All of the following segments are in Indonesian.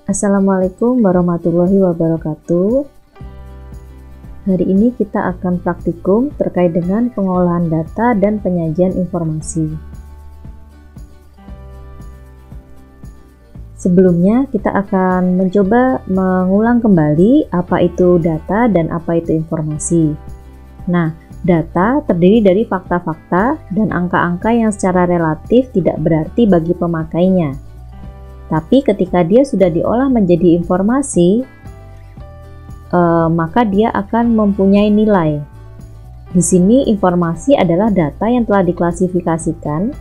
Assalamualaikum warahmatullahi wabarakatuh. Hari ini kita akan praktikum terkait dengan pengolahan data dan penyajian informasi. Sebelumnya kita akan mencoba mengulang kembali apa itu data dan apa itu informasi. Nah, data terdiri dari fakta-fakta dan angka-angka yang secara relatif tidak berarti bagi pemakainya. Tapi ketika dia sudah diolah menjadi informasi, maka dia akan mempunyai nilai. Di sini informasi adalah data yang telah diklasifikasikan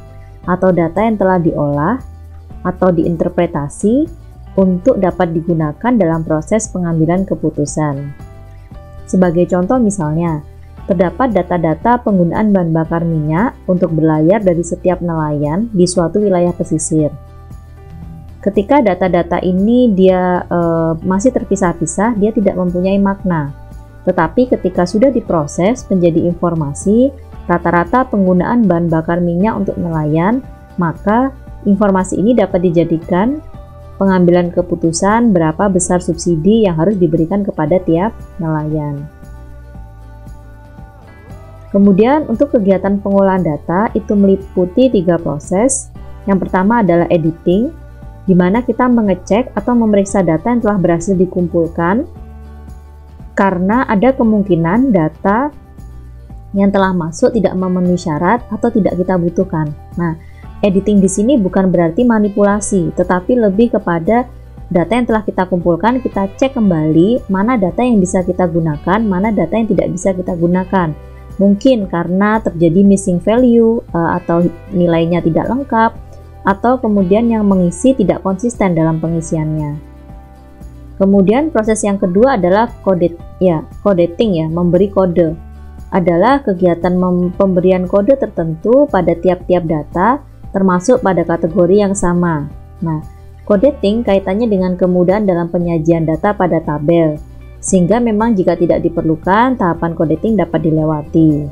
atau data yang telah diolah atau diinterpretasi untuk dapat digunakan dalam proses pengambilan keputusan. Sebagai contoh misalnya, terdapat data-data penggunaan bahan bakar minyak untuk berlayar dari setiap nelayan di suatu wilayah pesisir. Ketika data-data ini dia masih terpisah-pisah, dia tidak mempunyai makna. Tetapi ketika sudah diproses menjadi informasi, rata-rata penggunaan bahan bakar minyak untuk nelayan, maka informasi ini dapat dijadikan pengambilan keputusan berapa besar subsidi yang harus diberikan kepada tiap nelayan. Kemudian untuk kegiatan pengolahan data itu meliputi 3 proses. Yang pertama adalah editing, di mana kita mengecek atau memeriksa data yang telah berhasil dikumpulkan karena ada kemungkinan data yang telah masuk tidak memenuhi syarat atau tidak kita butuhkan. Nah, editing di sini bukan berarti manipulasi, tetapi lebih kepada data yang telah kita kumpulkan, kita cek kembali mana data yang bisa kita gunakan, mana data yang tidak bisa kita gunakan. Mungkin karena terjadi missing value atau nilainya tidak lengkap, atau kemudian yang mengisi tidak konsisten dalam pengisiannya. Kemudian proses yang kedua adalah coding, memberi kode. Adalah kegiatan pemberian kode tertentu pada tiap-tiap data, termasuk pada kategori yang sama. Nah, coding kaitannya dengan kemudahan dalam penyajian data pada tabel, sehingga memang jika tidak diperlukan, tahapan coding dapat dilewati.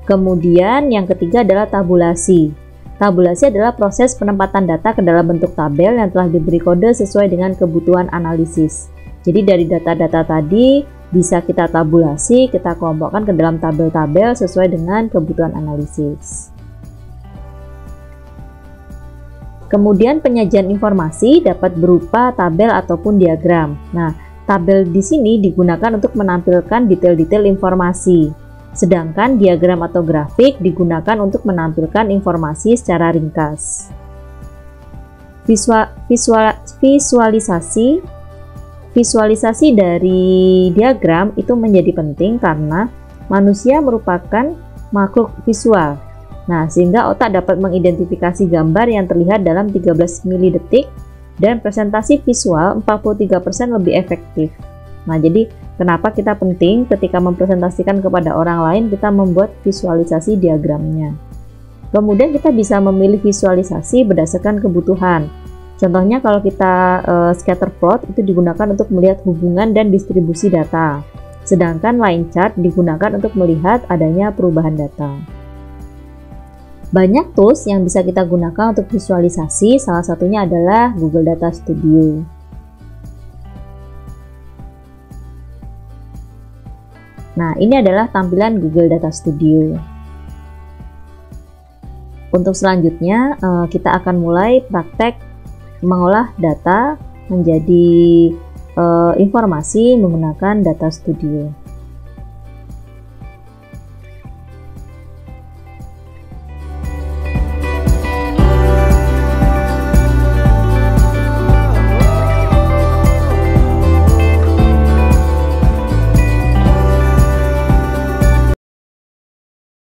Kemudian yang ketiga adalah tabulasi. Tabulasi adalah proses penempatan data ke dalam bentuk tabel yang telah diberi kode sesuai dengan kebutuhan analisis. Jadi dari data-data tadi bisa kita tabulasi, kita kelompokkan ke dalam tabel-tabel sesuai dengan kebutuhan analisis. Kemudian penyajian informasi dapat berupa tabel ataupun diagram. Nah, tabel di sini digunakan untuk menampilkan detail-detail informasi. Sedangkan diagram atau grafik digunakan untuk menampilkan informasi secara ringkas. Visualisasi dari diagram itu menjadi penting karena manusia merupakan makhluk visual. Nah, sehingga otak dapat mengidentifikasi gambar yang terlihat dalam 13 milidetik dan presentasi visual 43% lebih efektif. Nah, jadi kenapa kita penting ketika mempresentasikan kepada orang lain, kita membuat visualisasi diagramnya. Kemudian kita bisa memilih visualisasi berdasarkan kebutuhan. Contohnya kalau kita scatter plot itu digunakan untuk melihat hubungan dan distribusi data. Sedangkan line chart digunakan untuk melihat adanya perubahan data. Banyak tools yang bisa kita gunakan untuk visualisasi, salah satunya adalah Google Data Studio. Nah, ini adalah tampilan Google Data Studio. Untuk selanjutnya, kita akan mulai praktek mengolah data menjadi informasi menggunakan Data Studio.